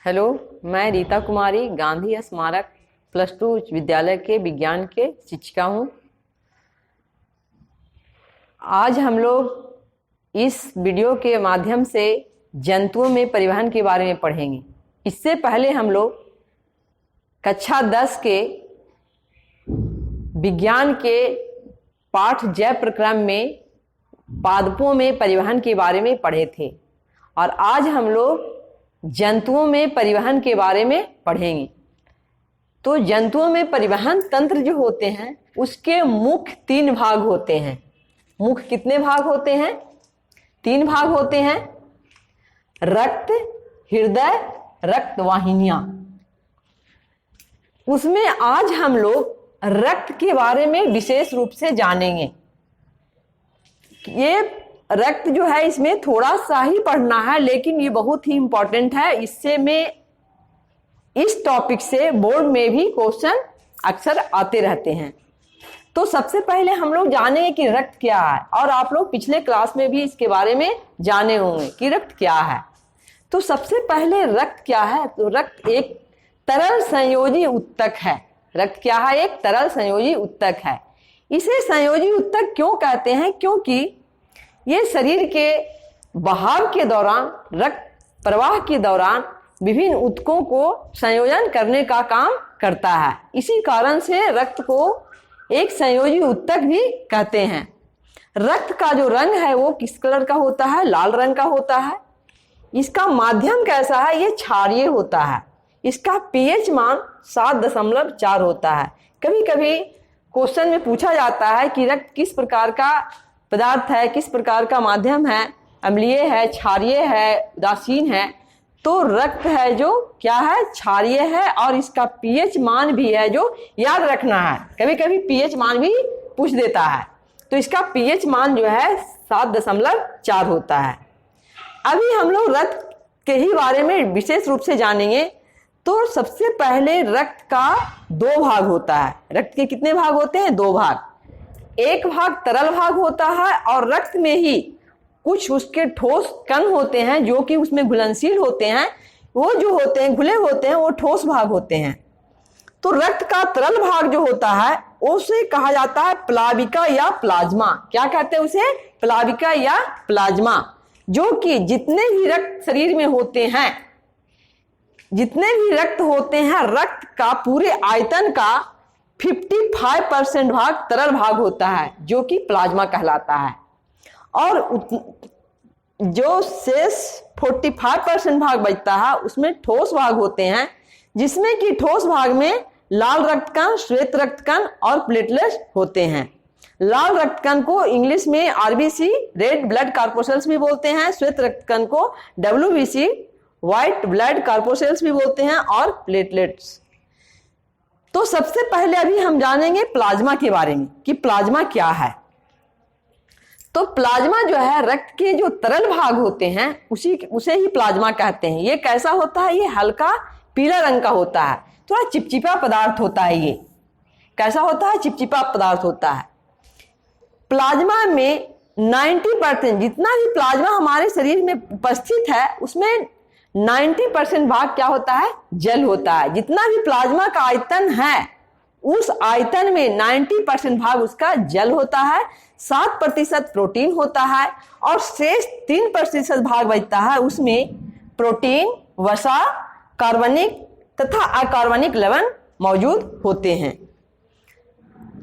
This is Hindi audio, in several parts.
हेलो, मैं रीता कुमारी गांधी स्मारक +2 विद्यालय के विज्ञान के शिक्षिका हूँ। आज हम लोग इस वीडियो के माध्यम से जंतुओं में परिवहन के बारे में पढ़ेंगे। इससे पहले हम लोग कक्षा 10 के विज्ञान के पाठ जैव प्रक्रम में पादपों में परिवहन के बारे में पढ़े थे और आज हम लोग जंतुओं में परिवहन के बारे में पढ़ेंगे। तो जंतुओं में परिवहन तंत्र जो होते हैं उसके मुख्य 3 भाग होते हैं। मुख्य कितने भाग होते हैं? 3 भाग होते हैं। रक्त, हृदय, रक्त वाहिनियां। उसमें आज हम लोग रक्त के बारे में विशेष रूप से जानेंगे। ये रक्त जो है इसमें थोड़ा सा ही पढ़ना है, लेकिन ये बहुत ही इंपॉर्टेंट है। इससे में इस टॉपिक से बोर्ड में भी क्वेश्चन अक्सर आते रहते हैं। तो सबसे पहले हम लोग जानेंगे कि रक्त क्या है, और आप लोग पिछले क्लास में भी इसके बारे में जाने होंगे कि रक्त क्या है। तो सबसे पहले रक्त क्या है? तो रक्त एक तरल संयोजी उत्तक है। रक्त क्या है? एक तरल संयोजी उत्तक है। इसे संयोजी उत्तक क्यों कहते हैं? क्योंकि ये शरीर के बहाव के दौरान, रक्त प्रवाह के दौरान विभिन्न उत्तकों को संयोजन करने का काम करता है। इसी कारण से रक्त को एक संयोजी उत्तक भी कहते हैं। रक्त का जो रंग है वो किस कलर का होता है? लाल रंग का होता है। इसका माध्यम कैसा है? ये क्षारीय होता है। इसका पीएच मान 7.4 होता है। कभी कभी क्वेश्चन में पूछा जाता है कि रक्त किस प्रकार का पदार्थ है, किस प्रकार का माध्यम है, अम्लीय है, क्षारीय है, उदासीन है। तो रक्त है जो क्या है? क्षारीय है, और इसका पीएच मान भी है जो याद रखना है। कभी कभी पीएच मान भी पूछ देता है। तो इसका पीएच मान जो है 7.4 होता है। अभी हम लोग रक्त के ही बारे में विशेष रूप से जानेंगे। तो सबसे पहले रक्त का 2 भाग होता है। रक्त के कितने भाग होते हैं? 2 भाग। एक भाग तरल भाग होता है, और रक्त में ही कुछ उसके ठोस कण होते हैं जो कि उसमें घुलनशील होते हैं। वो जो होते हैं घुले होते हैं वो ठोस भाग होते हैं। तो रक्त का तरल भाग जो होता है उसे कहा जाता है प्लाविका या प्लाज्मा। क्या कहते हैं उसे? प्लाविका या प्लाज्मा। जो कि जितने भी रक्त शरीर में होते हैं, जितने भी रक्त होते हैं, रक्त का पूरे आयतन का 55% भाग तरल भाग होता है जो कि प्लाज्मा कहलाता है। और जो शेष 45% भाग बचता है उसमें ठोस भाग होते हैं, जिसमें कि ठोस भाग में लाल रक्त कण, श्वेत रक्त कण और प्लेटलेट्स होते हैं। लाल रक्त कण को इंग्लिश में आरबीसी, रेड ब्लड कॉर्पोसेल्स भी बोलते हैं। श्वेत रक्त कण को डब्ल्यूबीसी, व्हाइट ब्लड कॉर्पोसेल्स भी बोलते हैं, और प्लेटलेट्स। तो सबसे पहले अभी हम जानेंगे प्लाज्मा के बारे में कि प्लाज्मा क्या है। तो प्लाज्मा जो है रक्त के जो तरल भाग होते हैं उसे ही प्लाज्मा कहते हैं। ये कैसा होता है? ये हल्का पीला रंग का होता है। थोड़ा चिपचिपा पदार्थ होता है। ये कैसा होता है? चिपचिपा पदार्थ होता है। प्लाज्मा में 90% जितना भी प्लाज्मा हमारे शरीर में उपस्थित है उसमें 90% भाग क्या होता है? जल होता है। जितना भी प्लाज्मा का आयतन है उस आयतन में 90% भाग उसका जल होता है, 7% प्रोटीन होता है, और शेष 3% भाग बचता है। उसमें प्रोटीन, वसा, कार्बनिक तथा अकार्बनिक लवण मौजूद होते हैं।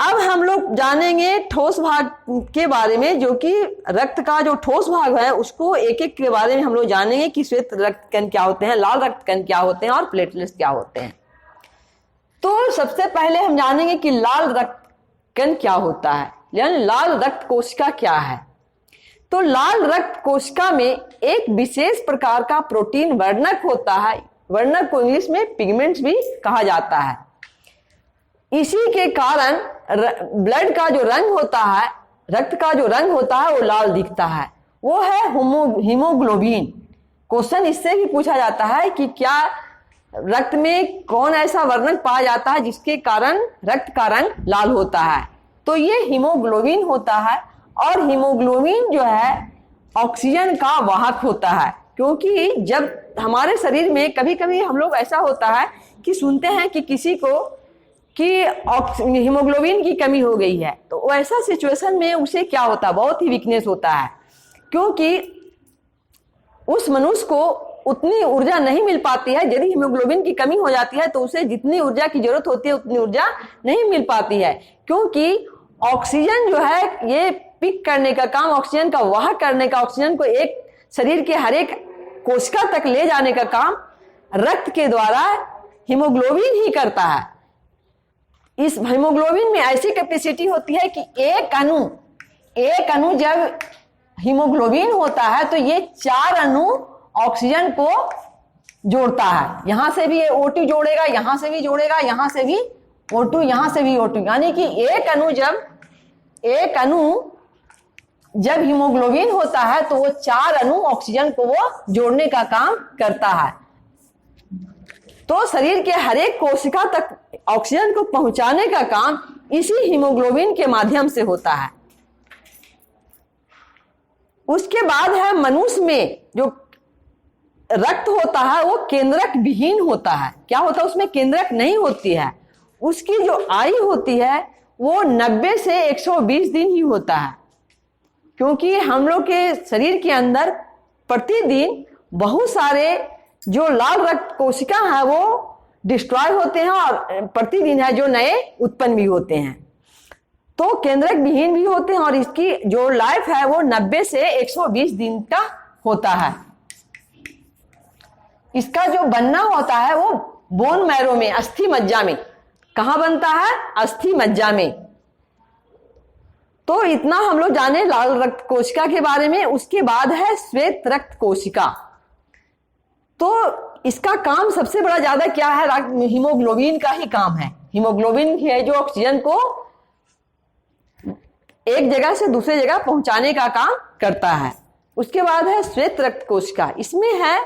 अब हम लोग जानेंगे ठोस भाग के बारे में, जो कि रक्त का जो ठोस भाग है उसको एक एक के बारे में हम लोग जानेंगे कि श्वेत रक्त कण क्या होते हैं, लाल रक्त कण क्या होते हैं, और प्लेटलेट्स क्या होते हैं। तो सबसे पहले हम जानेंगे कि लाल रक्त कण क्या होता है, यानी लाल रक्त कोशिका क्या है। तो लाल रक्त कोशिका में एक विशेष प्रकार का प्रोटीन वर्णक होता है। वर्णक को इंग्लिश में पिगमेंट्स भी कहा जाता है। इसी के कारण ब्लड का जो रंग होता है, रक्त का जो रंग होता है वो लाल दिखता है। वो है हीमोग्लोबिन। क्वेश्चन इससे भी पूछा जाता है कि क्या रक्त में कौन ऐसा वर्णक पाया जाता है जिसके कारण रक्त का रंग लाल होता है? तो ये हीमोग्लोबिन होता है। और हीमोग्लोबिन जो है ऑक्सीजन का वाहक होता है। क्योंकि जब हमारे शरीर में कभी कभी हम लोग ऐसा होता है कि सुनते हैं कि किसी को कि हीमोग्लोबिन की कमी हो गई है, तो ऐसा सिचुएशन में उसे क्या होता है, बहुत ही वीकनेस होता है, क्योंकि उस मनुष्य को उतनी ऊर्जा नहीं मिल पाती है। यदि हीमोग्लोबिन की कमी हो जाती है तो उसे जितनी ऊर्जा की जरूरत होती है उतनी ऊर्जा नहीं मिल पाती है, क्योंकि ऑक्सीजन जो है ये पिक करने का काम, ऑक्सीजन का वाहक करने का, ऑक्सीजन को एक शरीर के हर एक कोशिका तक ले जाने का काम रक्त के द्वारा हीमोग्लोबिन ही करता है। इस हीमोग्लोबिन में ऐसी कैपेसिटी होती है कि एक अणु जब हीमोग्लोबिन होता है तो ये 4 अणु ऑक्सीजन को जोड़ता है। यहां से भी ये O2 जोड़ेगा, यहां से भी जोड़ेगा, यहां से भी O2, यहां से भी O2, यानी कि एक अणु जब हीमोग्लोबिन होता है तो वो 4 अणु ऑक्सीजन को वो जोड़ने का काम करता है। तो शरीर के हर एक कोशिका तक ऑक्सीजन को पहुंचाने का काम इसी हीमोग्लोबिन के माध्यम से होता है। उसके बाद है मनुष्य में जो रक्त होता है वो केंद्रक विहीन होता है। क्या होता है, उसमें केंद्रक नहीं होती है। उसकी जो आयु होती है वो 90 से 120 दिन ही होता है, क्योंकि हम लोग के शरीर के अंदर प्रतिदिन बहुत सारे जो लाल रक्त कोशिका है वो डिस्ट्रॉय होते हैं और प्रतिदिन है जो नए उत्पन्न भी होते हैं। तो केंद्रक विहीन भी होते हैं और इसकी जो लाइफ है वो 90 से 120 दिन का होता है। इसका जो बनना होता है वो बोन मैरो में, अस्थि मज्जा में। कहां बनता है, अस्थि मज्जा में। तो इतना हम लोग जाने लाल रक्त कोशिका के बारे में। उसके बाद है श्वेत रक्त कोशिका। तो इसका काम सबसे बड़ा ज्यादा क्या है, हीमोग्लोबिन का ही काम है। हीमोग्लोबिन है जो ऑक्सीजन को एक जगह से दूसरे जगह पहुंचाने का काम करता है। उसके बाद है श्वेत रक्त कोशिका। इसमें है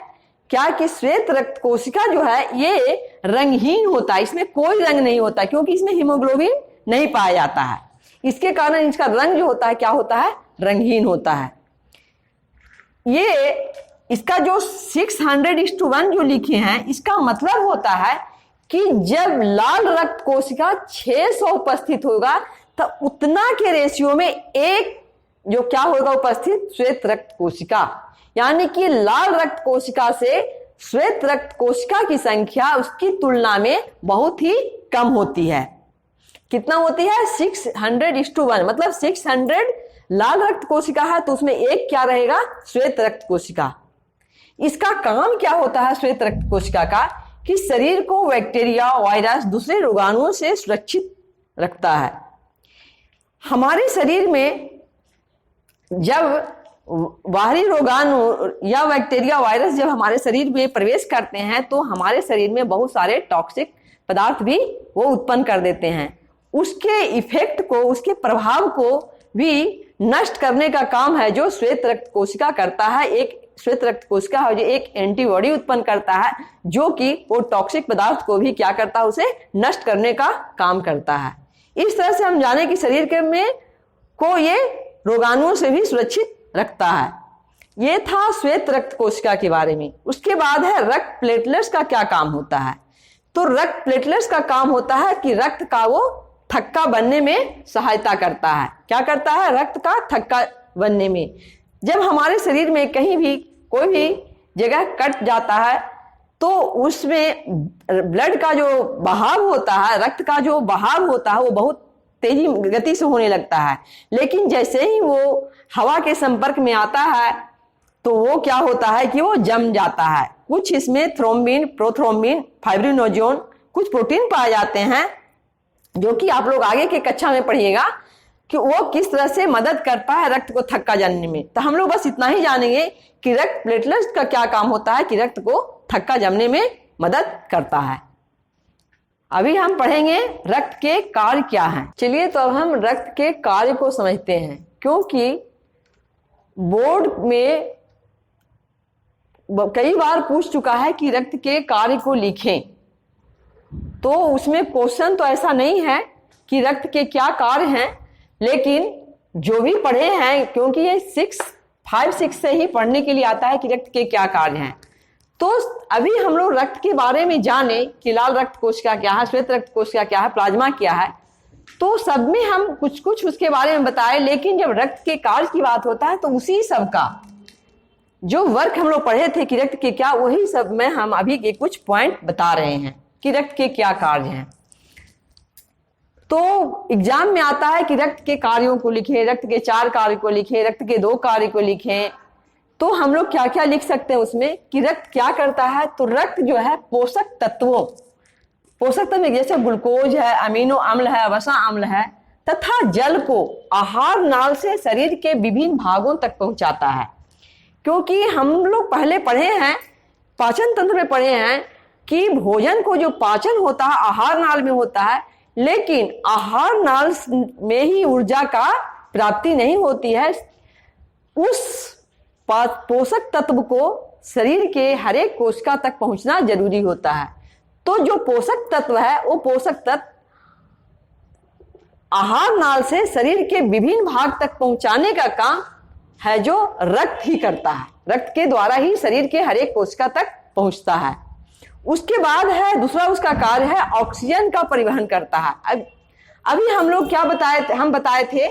क्या कि श्वेत रक्त कोशिका जो है ये रंगहीन होता है, इसमें कोई रंग नहीं होता, क्योंकि इसमें हीमोग्लोबिन नहीं पाया जाता है। इसके कारण इसका रंग जो होता है क्या होता है, रंगहीन होता है। ये इसका जो 600:1 जो लिखे हैं, इसका मतलब होता है कि जब लाल रक्त कोशिका 600 उपस्थित होगा तो उतना के रेशियो में एक जो क्या होगा उपस्थित, श्वेत रक्त कोशिका। यानी कि लाल रक्त कोशिका से श्वेत रक्त कोशिका की संख्या उसकी तुलना में बहुत ही कम होती है। कितना होती है, 600:1, मतलब 600 लाल रक्त कोशिका है तो उसमें एक क्या रहेगा, श्वेत रक्त कोशिका। इसका काम क्या होता है श्वेत रक्त कोशिका का, कि शरीर को बैक्टीरिया, वायरस, दूसरे रोगाणुओं से सुरक्षित रखता है। हमारे शरीर में जब बाहरी रोगाणु या बैक्टीरिया, वायरस जब हमारे शरीर में प्रवेश करते हैं तो हमारे शरीर में बहुत सारे टॉक्सिक पदार्थ भी वो उत्पन्न कर देते हैं। उसके इफेक्ट को, उसके प्रभाव को भी नष्ट करने का काम है जो श्वेत रक्त कोशिका करता है। एक श्वेत रक्त कोशिका है जो एक एंटीबॉडी उत्पन्न करता है जो कि वो टॉक्सिक पदार्थ को भी क्या करता है, उसे नष्ट करने का काम करता है। इस तरह से हम जाने कि शरीर के में को ये रोगाणुओं से भी सुरक्षित रखता है। ये था श्वेत रक्त कोशिका के बारे में। उसके बाद है रक्त प्लेटलेट्स का क्या काम होता है। तो रक्त प्लेटलेट्स का काम होता है कि रक्त का वो थक्का बनने में सहायता करता है। क्या करता है, रक्त का थक्का बनने में। जब हमारे शरीर में कहीं भी कोई भी जगह कट जाता है तो उसमें ब्लड का जो बहाव होता है, रक्त का जो बहाव होता है वो बहुत तेजी गति से होने लगता है। लेकिन जैसे ही वो हवा के संपर्क में आता है तो वो क्या होता है कि वो जम जाता है। कुछ इसमें थ्रोम्बिन, प्रोथ्रोम्बिन, फाइब्रिनोजोन, कुछ प्रोटीन पाए जाते हैं जो कि आप लोग आगे के कक्षा में पढ़िएगा कि वो किस तरह से मदद करता है रक्त को थक्का जानने में। तो हम लोग बस इतना ही जानेंगे कि रक्त प्लेटलेट्स का क्या काम होता है कि रक्त को थक्का जमने में मदद करता है। अभी हम पढ़ेंगे रक्त के कार्य क्या हैं। चलिए तो अब हम रक्त के कार्य को समझते हैं, क्योंकि बोर्ड में कई बार पूछ चुका है कि रक्त के कार्य को लिखें। तो उसमें क्वेश्चन तो ऐसा नहीं है कि रक्त के क्या कार्य हैं, लेकिन जो भी पढ़े हैं, क्योंकि ये 6 5-6 से ही पढ़ने के लिए आता है कि रक्त के क्या कार्य हैं। तो अभी हम लोग रक्त के बारे में जाने कि लाल रक्त कोशिका क्या है, श्वेत रक्त कोशिका क्या है, प्लाज्मा क्या है, तो सब में हम कुछ कुछ उसके बारे में बताए। लेकिन जब रक्त के कार्य की बात होता है तो उसी सब का जो वर्क हम लोग पढ़े थे कि रक्त के क्या, वही सब में हम अभी के कुछ पॉइंट बता रहे हैं कि रक्त के क्या कार्य हैं। तो एग्जाम में आता है कि रक्त के कार्यों को लिखें, रक्त के 4 कार्य को लिखें, रक्त के 2 कार्य को लिखें। तो हम लोग क्या क्या लिख सकते हैं उसमें कि रक्त क्या करता है। तो रक्त जो है पोषक तत्वों, पोषक तत्व जैसे ग्लूकोज है, अमीनो अम्ल है, वसा अम्ल है तथा जल को आहार नाल से शरीर के विभिन्न भागों तक पहुंचाता है। क्योंकि हम लोग पहले पढ़े हैं, पाचन तंत्र में पढ़े हैं कि भोजन को जो पाचन होता है आहार नाल में होता है, लेकिन आहार नाल में ही ऊर्जा का प्राप्ति नहीं होती है। उस पोषक तत्व को शरीर के हर एक कोशिका तक पहुंचना जरूरी होता है। तो जो पोषक तत्व है वो पोषक तत्व आहार नाल से शरीर के विभिन्न भाग तक पहुंचाने का काम है जो रक्त ही करता है। रक्त के द्वारा ही शरीर के हर एक कोशिका तक पहुंचता है। उसके बाद है दूसरा उसका कार्य है ऑक्सीजन का परिवहन करता है। अभी हम लोग क्या बताए थे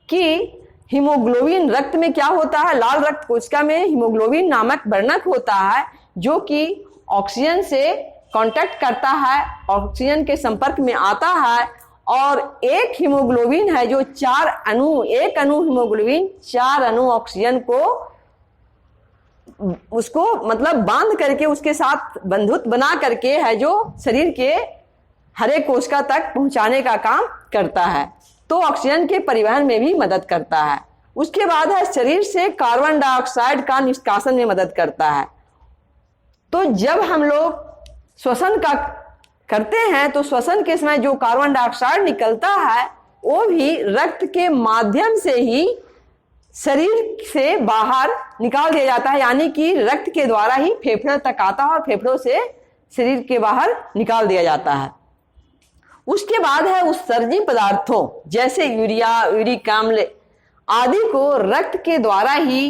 कि हीमोग्लोबिन रक्त में क्या होता है, लाल रक्त कोशिका में हीमोग्लोबिन नामक वर्णक होता है जो कि ऑक्सीजन से कांटेक्ट करता है, ऑक्सीजन के संपर्क में आता है। और एक हीमोग्लोबिन है जो 4 अणु, एक अणु हीमोग्लोबिन 4 अणु ऑक्सीजन को उसको मतलब बांध करके उसके साथ बंधुत्व बना करके है जो शरीर के हर एक कोशिका तक पहुंचाने का काम करता है। तो ऑक्सीजन के परिवहन में भी मदद करता है। उसके बाद है शरीर से कार्बन डाइऑक्साइड का निष्कासन में मदद करता है। तो जब हम लोग श्वसन का करते हैं तो श्वसन के समय जो कार्बन डाइऑक्साइड निकलता है वो भी रक्त के माध्यम से ही शरीर से बाहर निकाल दिया जाता है, यानी कि रक्त के द्वारा ही फेफड़े तक आता है और फेफड़ों से शरीर के बाहर निकाल दिया जाता है। उसके बाद है उत्सर्जी पदार्थों जैसे यूरिया, यूरिक अम्ल आदि को रक्त के द्वारा ही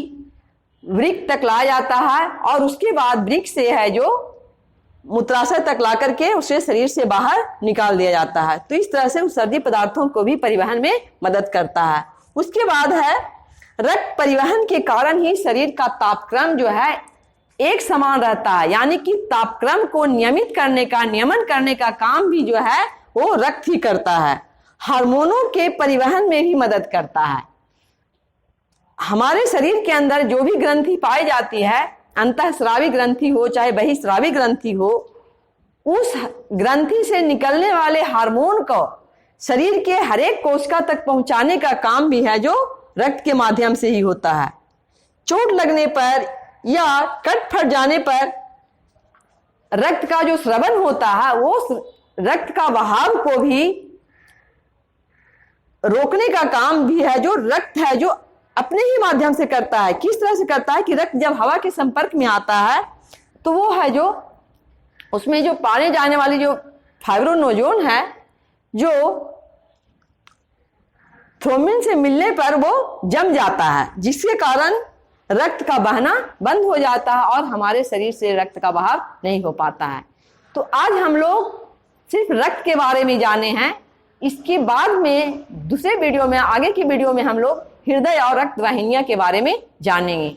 वृक्क तक लाया जाता है और उसके बाद वृक्क से है जो मूत्राशय तक ला करके उसे शरीर से बाहर निकाल दिया जाता है। तो इस तरह से उत्सर्जी पदार्थों को भी परिवहन में मदद करता है। उसके बाद है रक्त परिवहन के कारण ही शरीर का तापक्रम जो है एक समान रहता है, यानी कि तापक्रम को नियमित करने का, नियमन करने का काम भी जो है वो रक्त ही करता है। हार्मोनों के परिवहन में भी मदद करता है। हमारे शरीर के अंदर जो भी ग्रंथि पाई जाती है, अंतःस्रावी ग्रंथि हो चाहे बहिःस्रावी ग्रंथि हो, उस ग्रंथि से निकलने वाले हार्मोन को शरीर के हर एक कोशिका तक पहुंचाने का काम भी है जो रक्त के माध्यम से ही होता है। चोट लगने पर या कट फट जाने पर रक्त का जो स्रवन होता है वो रक्त का बहाव को भी रोकने का काम भी है जो रक्त है जो अपने ही माध्यम से करता है। किस तरह से करता है कि रक्त जब हवा के संपर्क में आता है तो वो है जो उसमें जो पाने जाने वाली जो फाइब्रोनोजोन है जो थ्रोम्बिन से मिलने पर वो जम जाता है, जिसके कारण रक्त का बहना बंद हो जाता है और हमारे शरीर से रक्त का बहाव नहीं हो पाता है। तो आज हम लोग सिर्फ रक्त के बारे में जाने हैं। इसके बाद में दूसरे वीडियो में, आगे की वीडियो में हम लोग हृदय और रक्त वाहिनियां के बारे में जानेंगे।